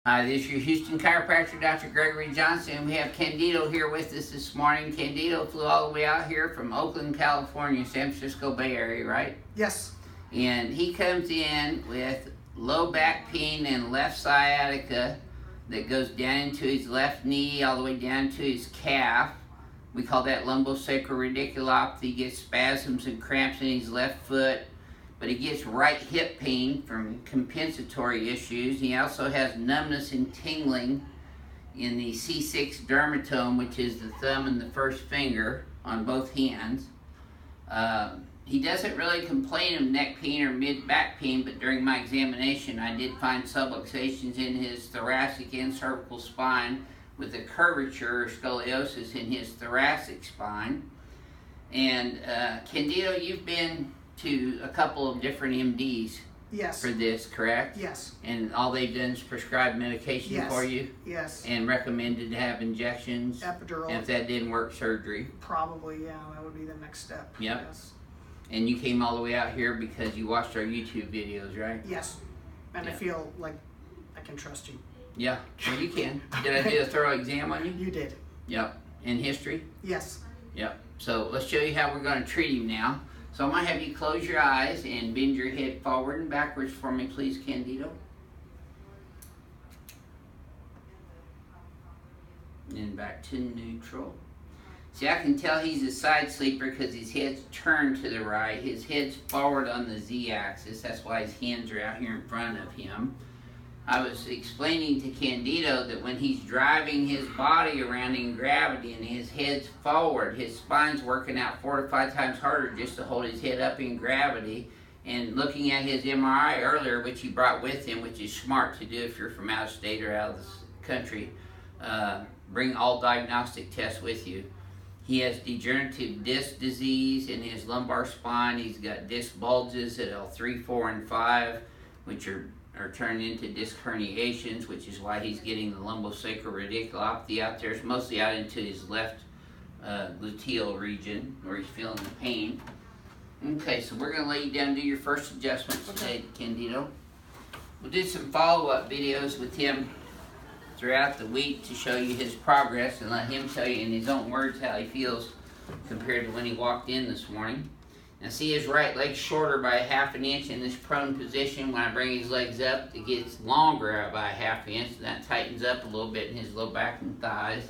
Hi, this is your Houston chiropractor, Dr. Gregory Johnson. We have Candido here with us this morning. Candido flew all the way out here from Oakland, California, San Francisco Bay Area, right? Yes. And he comes in with low back pain and left sciatica that goes down into his left knee, all the way down to his calf. We call that lumbosacral radiculopathy. He gets spasms and cramps in his left foot. But he gets right hip pain from compensatory issues. He also has numbness and tingling in the C6 dermatome, which is the thumb and the first finger on both hands. He doesn't really complain of neck pain or mid-back pain, but during my examination I did find subluxations in his thoracic and cervical spine with a curvature or scoliosis in his thoracic spine. And Candido, you've been to a couple of different MDs for this, correct? Yes. And all they've done is prescribe medication for you? Yes. And recommended to have injections? Epidural. And if that didn't work, surgery? Probably, yeah. That would be the next step. Yep. Yes. And you came all the way out here because you watched our YouTube videos, right? Yes. And I feel like I can trust you. Yeah, well you can. Did I do a thorough exam on you? You did. Yep. And history? Yes. Yep. So let's show you how we're going to treat him now. So I'm going to have you close your eyes and bend your head forward and backwards for me, please, Candido. And then back to neutral. See, I can tell he's a side sleeper because his head's turned to the right. His head's forward on the Z-axis. That's why his hands are out here in front of him. I was explaining to Candido that when he's driving his body around in gravity and his head's forward, his spine's working out 4 to 5 times harder just to hold his head up in gravity. And looking at his MRI earlier, which he brought with him, which is smart to do if you're from out of state or out of the country, bring all diagnostic tests with you. He has degenerative disc disease in his lumbar spine. He's got disc bulges at L3, 4, and 5, which are turned into disc herniations, which is why he's getting the lumbosacral radiculopathy out there. It's mostly out into his left gluteal region where he's feeling the pain. Okay, so we're going to lay you down and do your first adjustment today, Candido. We'll do some follow-up videos with him throughout the week to show you his progress and let him tell you in his own words how he feels compared to when he walked in this morning. Now see, his right leg's shorter by 1/2 inch in this prone position. When I bring his legs up, it gets longer by 1/2 inch, and that tightens up a little bit in his low back and thighs.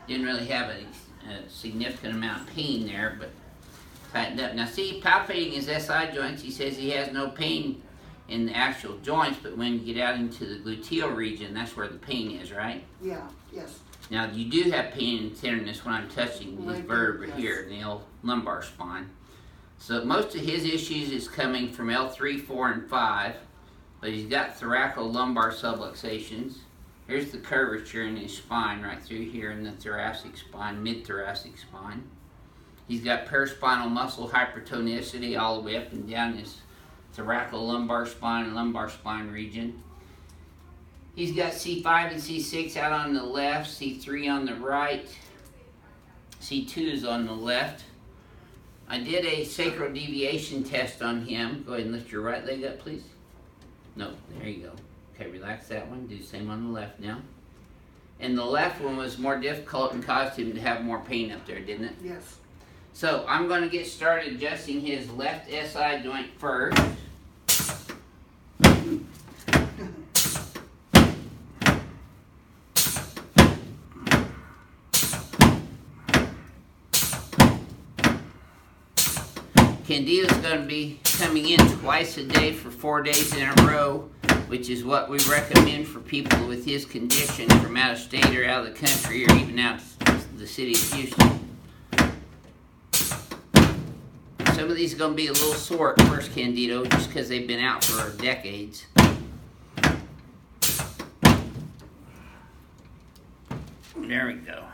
Didn't really have a significant amount of pain there, but tightened up. Now see, palpating his SI joints, he says he has no pain in the actual joints, but when you get out into the gluteal region, that's where the pain is, right? Yeah, yes. Now you do have pain in tenderness when I'm touching these vertebrae here in the old lumbar spine. So most of his issues is coming from L3, 4, and 5, but he's got thoracolumbar subluxations. Here's the curvature in his spine right through here in the thoracic spine, mid-thoracic spine. He's got paraspinal muscle hypertonicity all the way up and down his thoracolumbar spine and lumbar spine region. He's got C5 and C6 out on the left, C3 on the right, C2 is on the left. I did a sacral deviation test on him. Go ahead and lift your right leg up, please. No, there you go. Okay, relax that one. Do the same on the left now. And the left one was more difficult and caused him to have more pain up there, didn't it? Yes. So I'm going to get started adjusting his left SI joint first. Candido's going to be coming in twice a day for 4 days in a row, which is what we recommend for people with his condition from out of state or out of the country or even out of the city of Houston. Some of these are going to be a little sore at first, Candido, just because they've been out for decades. There we go.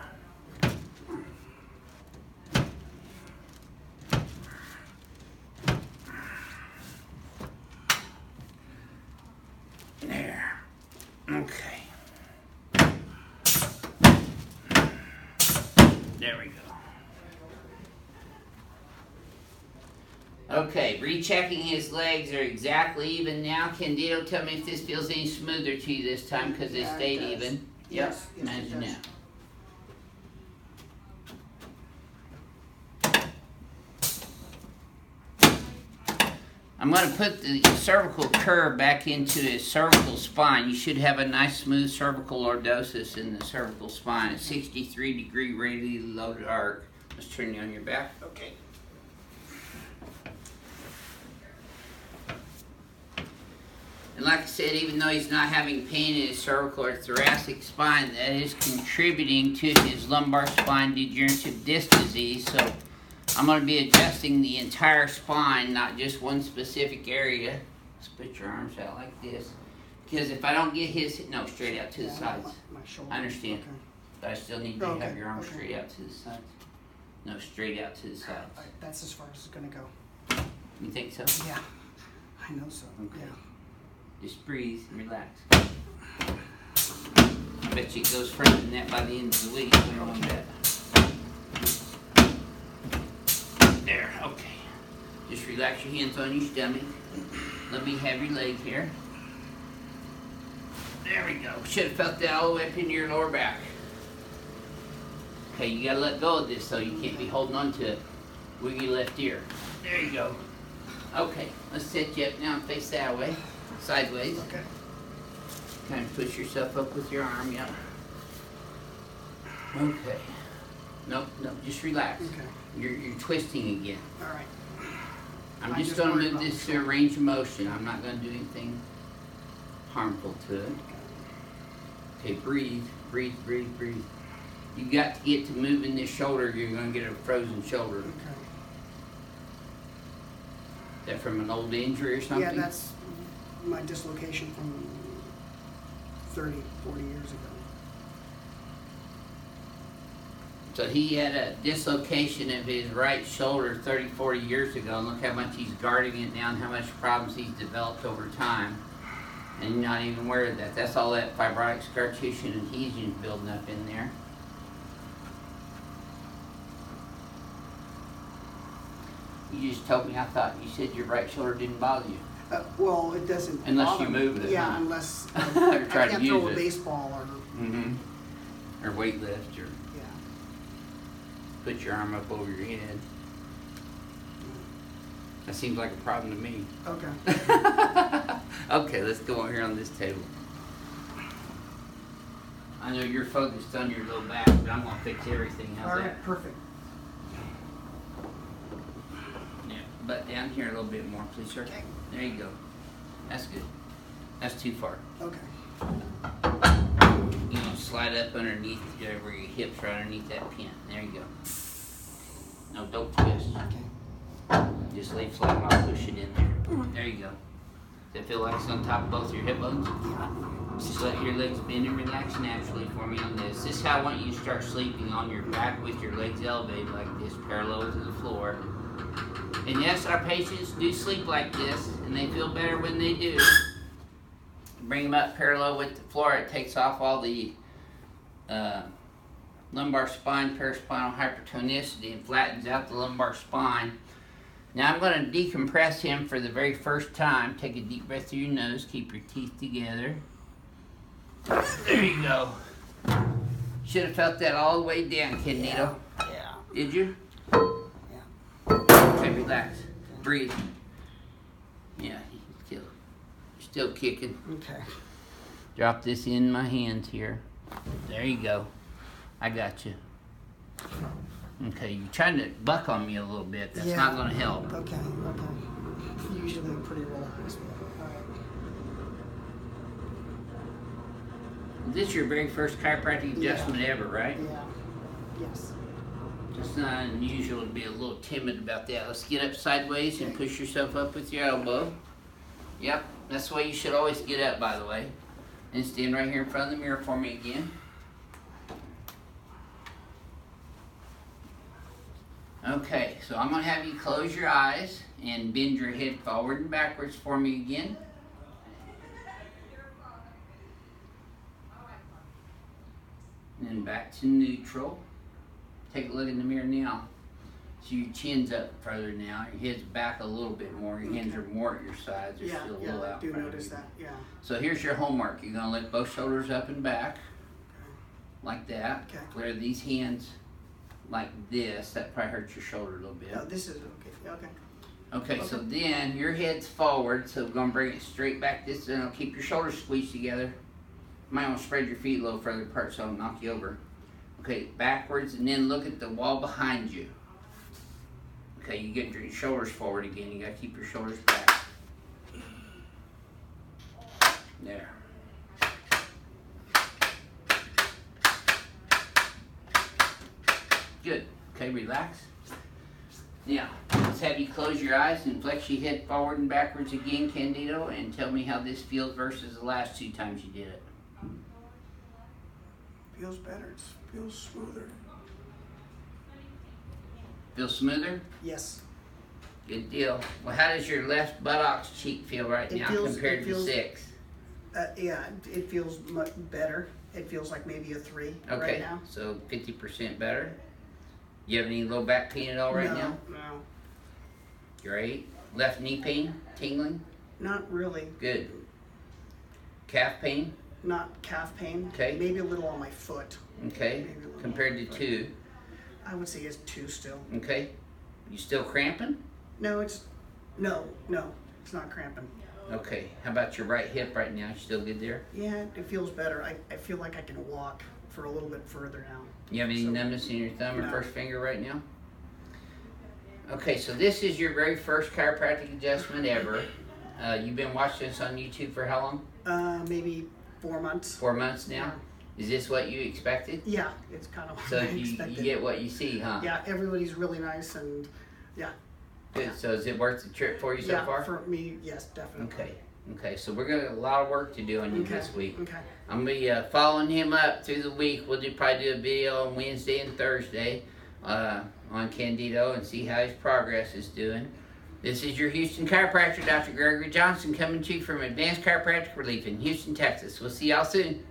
There. Okay. There we go. Okay, rechecking his legs are exactly even now. Candido, tell me if this feels any smoother to you this time because they stayed even. Yes, Yep, imagine that. I'm going to put the cervical curve back into his cervical spine. You should have a nice smooth cervical lordosis in the cervical spine. A 63-degree radially loaded arc. Let's turn you on your back. Okay. And like I said, even though he's not having pain in his cervical or thoracic spine, that is contributing to his lumbar spine degenerative disc disease. So I'm going to be adjusting the entire spine, not just one specific area. Let's put your arms out like this. Because if I don't get his, no, straight out to the sides. My shoulder. I understand. Okay. But I still need to have your arms straight out to the sides. No, straight out to the sides. That's as far as it's going to go. You think so? Yeah, I know so. Okay. Yeah. Just breathe and relax. I bet you it goes further than that by the end of the week. We don't want that. There, okay. Just relax your hands on your stomach. Let me have your leg here. There we go. Should have felt that all the way up into your lower back. Okay, you gotta let go of this though. You can't be holding on to it. Wiggle your left ear. There you go. Okay, let's set you up now and face that way. Sideways. Okay. Kind of push yourself up with your arm, yeah. Okay. Nope, just relax. Okay. You're twisting again. All right. I'm just going to move this to a range of motion. I'm not going to do anything harmful to it. Okay, breathe. You got to get to moving this shoulder, you're going to get a frozen shoulder. Okay. Is that from an old injury or something? Yeah, that's my dislocation from 30, 40 years ago. So he had a dislocation of his right shoulder 30, 40 years ago, and look how much he's guarding it now and how much problems he's developed over time. And you're not even aware of that. That's all that fibrotic scar tissue and adhesion building up in there. You just told me, I thought you said your right shoulder didn't bother you. Well, it doesn't. Unless you move it. Yeah, huh? unless Or I try can't to throw use a it. baseball or. Or weight lift, or Yeah. put your arm up over your head. That seems like a problem to me. Okay. Okay, let's go over here on this table. I know you're focused on your low back, but I'm going to fix everything. How's All that? right, perfect. Yeah, butt down here a little bit more, please, sir. Okay. There you go. That's good. That's too far. Okay. You know, slide up underneath where your hips are underneath that pin. There you go. No, don't twist. Okay. Just lay flat and I'll push it in there. There you go. Does it feel like it's on top of both your hip bones? Just let your legs bend and relax naturally for me on this. This is how I want you to start sleeping, on your back with your legs elevated like this, parallel to the floor. And yes, our patients do sleep like this, and they feel better when they do. Bring them up parallel with the floor. It takes off all the lumbar spine, paraspinal hypertonicity, and flattens out the lumbar spine. Now I'm going to decompress him for the very first time. Take a deep breath through your nose. Keep your teeth together. There you go. Should have felt that all the way down, Candido. Yeah. Did you? Yeah. Okay, relax. Breathe. Yeah, you're still kicking. Okay. Drop this in my hands here. There you go. I got you. Okay, you're trying to buck on me a little bit. That's not going to help. Okay. Usually I'm pretty relaxed. All right. This is your very first chiropractic adjustment ever, right? Yeah. Yes. It's not unusual to be a little timid about that. Let's get up sideways and push yourself up with your elbow. Yep, that's the way you should always get up, by the way. And stand right here in front of the mirror for me again. Okay, so I'm going to have you close your eyes and bend your head forward and backwards for me again. And then back to neutral. Take a look in the mirror now. So your chin's up further now. Your head's back a little bit more. Your hands are more at your sides. They're still a little out I do front of notice you. that. Yeah. So here's your homework. You're gonna lift both shoulders up and back, like that. Okay. Flare these hands like this. That probably hurts your shoulder a little bit. No, this is okay. Okay. Okay, so then your head's forward, so we're gonna bring it straight back this way. Keep your shoulders squeezed together. Might want to spread your feet a little further apart so I'll knock you over. Okay, backwards, and then look at the wall behind you. Okay, you get your shoulders forward again. You gotta keep your shoulders back. There. Good. Okay, relax. Now, let's have you close your eyes and flex your head forward and backwards again, Candido, and tell me how this feels versus the last 2 times you did it. Feels better. It feels smoother. Feel smoother? Yes. Good deal. Well, how does your left buttocks cheek feel right now compared to 6? Yeah, it feels much better. It feels like maybe a 3 Okay, right now. so 50% better. You have any low back pain at all right now? No. Great. Left knee pain? Tingling? Not really. Good. Calf pain? Not calf pain. Okay. Maybe a little on my foot. Okay. Maybe a little Compared on to my foot. 2? I would say it's 2 still. Okay. You still cramping? No, it's not cramping. Okay. How about your right hip right now? You still good there? Yeah, it feels better. I feel like I can walk for a little bit further now. You have any numbness in your thumb or No. first finger right now? Okay, so this is your very first chiropractic adjustment ever. You've been watching this on YouTube for how long? Maybe 4 months. 4 months now? Is this what you expected? Yeah, it's kind of what So I you expected. get what you see, huh? Yeah, everybody's really nice and yeah. Good. So is it worth the trip for you so Yeah, far? for me, yes, definitely. Okay. Okay, so we're gonna have a lot of work to do on you this week. Okay. I'm gonna be following him up through the week. We'll probably do a video on Wednesday and Thursday on Candido and see how his progress is doing. This is your Houston chiropractor, Dr. Gregory Johnson, coming to you from Advanced Chiropractic Relief in Houston, Texas. We'll see y'all soon.